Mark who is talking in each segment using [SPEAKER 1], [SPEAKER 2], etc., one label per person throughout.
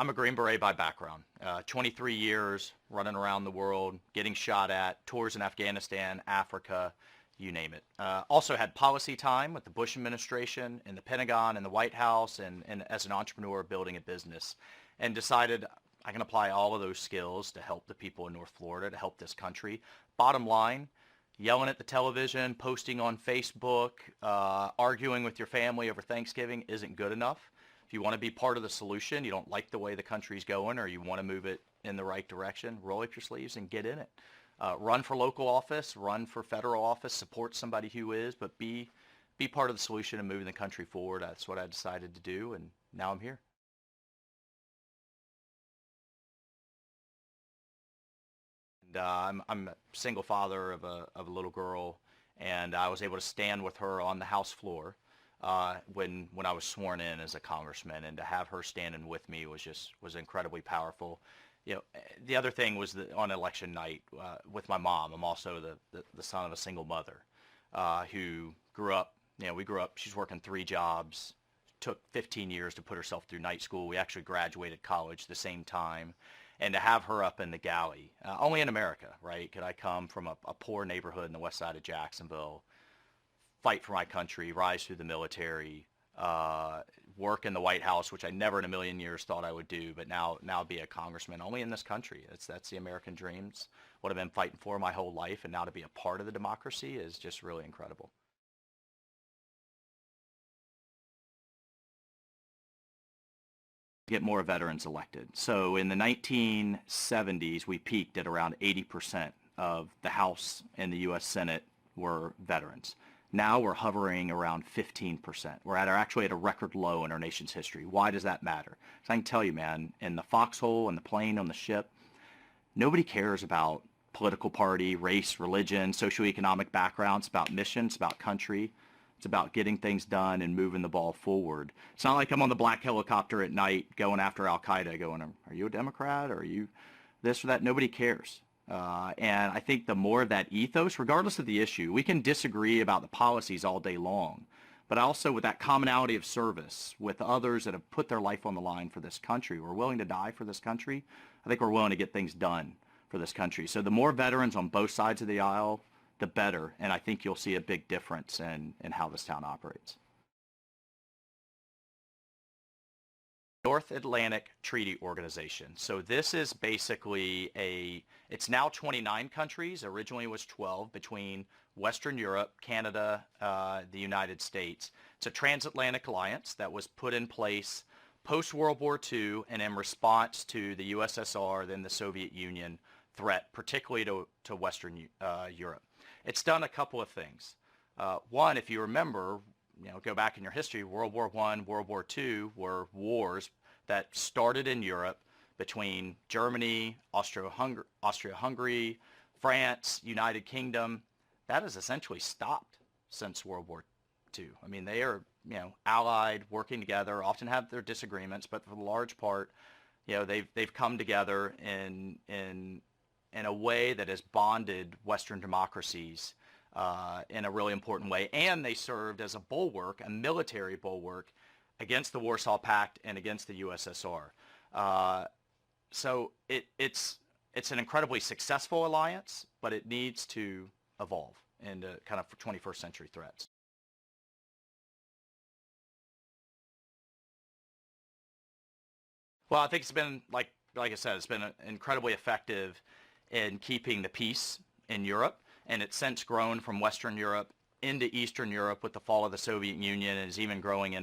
[SPEAKER 1] I'm a Green Beret by background. 23 years running around the world, getting shot at, tours in Afghanistan, Africa, you name it. Also had policy time with the Bush administration in the Pentagon and the White House and as an entrepreneur building a business, and decided I can apply all of those skills to help the people in North Florida, to help this country. Bottom line, yelling at the television, posting on Facebook, arguing with your family over Thanksgiving isn't good enough. If you want to be part of the solution, you don't like the way the country's going, or you want to move it in the right direction, roll up your sleeves and get in it. Run for local office, run for federal office, support somebody who is, but be part of the solution and moving the country forward. That's what I decided to do, and now I'm here. And I'm a single father of a little girl, and I was able to stand with her on the House floor when I was sworn in as a congressman, and to have her standing with me was incredibly powerful. You know, the other thing was that on election night with my mom, I'm also the son of a single mother who grew up. You know, we grew up. She's working 3 jobs. Took 15 years to put herself through night school. We actually graduated college the same time. And to have her up in the galley, only in America, right? Could I come from a poor neighborhood in the west side of Jacksonville, fight for my country, rise through the military, work in the White House, which I never in a million years thought I would do, but now be a congressman only in this country. That's the American dreams, what I've been fighting for my whole life, and now to be a part of the democracy is just really incredible. Get more veterans elected. So in the 1970s, we peaked at around 80% of the House and the U.S. Senate were veterans. Now we're hovering around 15%. We're actually at a record low in our nation's history. Why does that matter? So I can tell you, man, in the foxhole, in the plane, on the ship, nobody cares about political party, race, religion, socioeconomic backgrounds. It's about mission, it's about country. It's about getting things done and moving the ball forward. It's not like I'm on the black helicopter at night going after Al-Qaeda going, are you a Democrat? Or are you this or that? Nobody cares. And I think the more of that ethos, regardless of the issue, we can disagree about the policies all day long. But also with that commonality of service with others that have put their life on the line for this country, we're willing to die for this country. I think we're willing to get things done for this country. So the more veterans on both sides of the aisle, the better, and I think you'll see a big difference in how this town operates. North Atlantic Treaty Organization. So this is basically it's now 29 countries, originally it was 12, between Western Europe, Canada, the United States. It's a transatlantic alliance that was put in place post-World War II and in response to the USSR, then the Soviet Union threat, particularly to Western Europe. It's done a couple of things. One, if you remember, go back in your history, World War I, World War II were wars that started in Europe between Germany, Austria-Hungary, France, United Kingdom. That has essentially stopped since World War II. I mean, they are, allied, working together, often have their disagreements, but for the large part, they've come together in a way that has bonded Western democracies in a really important way. And they served as a bulwark, a military bulwark, against the Warsaw Pact and against the USSR. So it's an incredibly successful alliance, but it needs to evolve into kind of 21st century threats. Well, I think it's been, like I said, it's been incredibly effective in keeping the peace in Europe, and it's since grown from Western Europe into Eastern Europe with the fall of the Soviet Union, and is even growing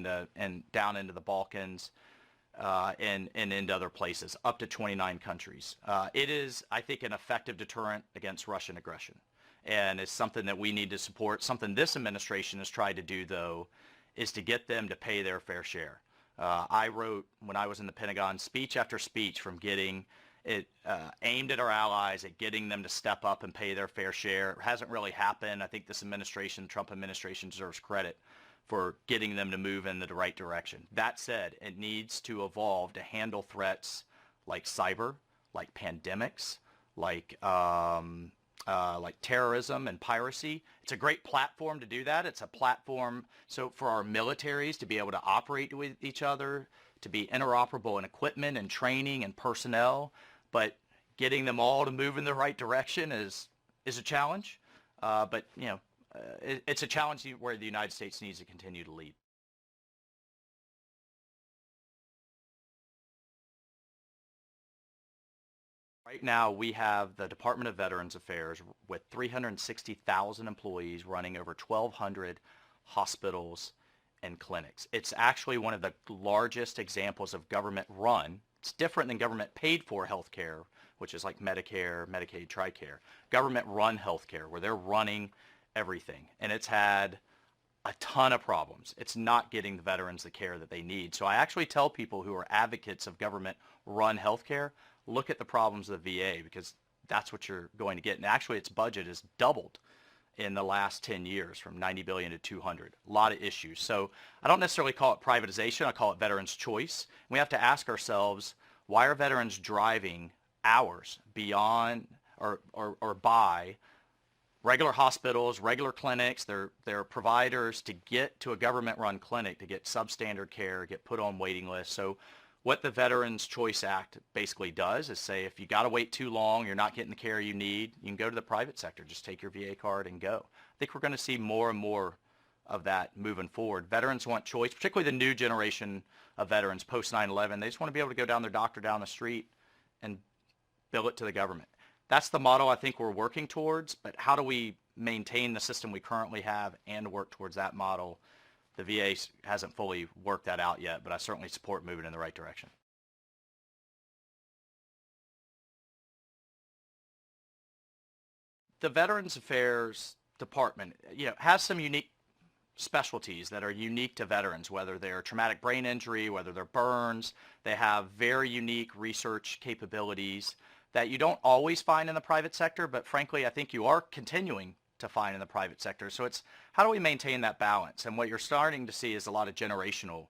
[SPEAKER 1] down into the Balkans and into other places, up to 29 countries. It is, I think, an effective deterrent against Russian aggression, and it's something that we need to support. Something this administration has tried to do, though, is to get them to pay their fair share. I wrote, when I was in the Pentagon, speech after speech from getting it aimed at our allies, at getting them to step up and pay their fair share. It hasn't really happened. I think this administration, the Trump administration, deserves credit for getting them to move in the right direction. That said, it needs to evolve to handle threats like cyber, like pandemics, like like terrorism and piracy. It's a great platform to do that. It's a platform so for our militaries to be able to operate with each other, to be interoperable in equipment and training and personnel, but getting them all to move in the right direction is a challenge. But it's a challenge where the United States needs to continue to lead. Right now, we have the Department of Veterans Affairs with 360,000 employees running over 1,200 hospitals and clinics. It's actually one of the largest examples of government run. It's different than government paid for healthcare, which is like Medicare, Medicaid, TRICARE. Government run healthcare, where they're running everything. And it's had a ton of problems. It's not getting the veterans the care that they need. So I actually tell people who are advocates of government run healthcare, look at the problems of the VA, because that's what you're going to get. And actually its budget has doubled in the last 10 years from 90 billion to 200. A lot of issues. So I don't necessarily call it privatization. I call it veterans' choice. We have to ask ourselves, why are veterans driving hours beyond or by regular hospitals, regular clinics, they're providers to get to a government-run clinic to get substandard care, get put on waiting lists. So what the Veterans Choice Act basically does is say if you got to wait too long, you're not getting the care you need, you can go to the private sector. Just take your VA card and go. I think we're going to see more and more of that moving forward. Veterans want choice, particularly the new generation of veterans post 9/11. They just want to be able to go down their doctor down the street and bill it to the government. That's the model I think we're working towards, but how do we maintain the system we currently have and work towards that model? The VA hasn't fully worked that out yet, but I certainly support moving in the right direction. The Veterans Affairs Department, has some unique specialties that are unique to veterans, whether they're traumatic brain injury, whether they're burns. They have very unique research capabilities that you don't always find in the private sector, but frankly, I think you are continuing to find in the private sector. So it's how do we maintain that balance? And what you're starting to see is a lot of generational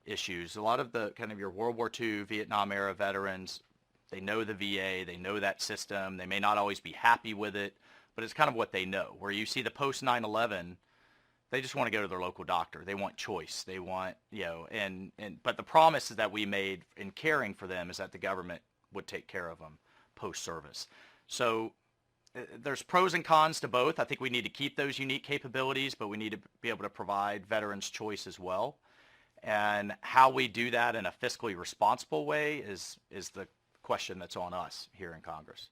[SPEAKER 1] issues. A lot of the kind of your World War II, Vietnam era veterans, they know the VA, they know that system. They may not always be happy with it, but it's kind of what they know. Where you see the post 9/11, they just want to go to their local doctor. They want choice. They want, but the promise that we made in caring for them is that the government would take care of them post-service. So there's pros and cons to both. I think we need to keep those unique capabilities, but we need to be able to provide veterans choice as well. And how we do that in a fiscally responsible way is the question that's on us here in Congress.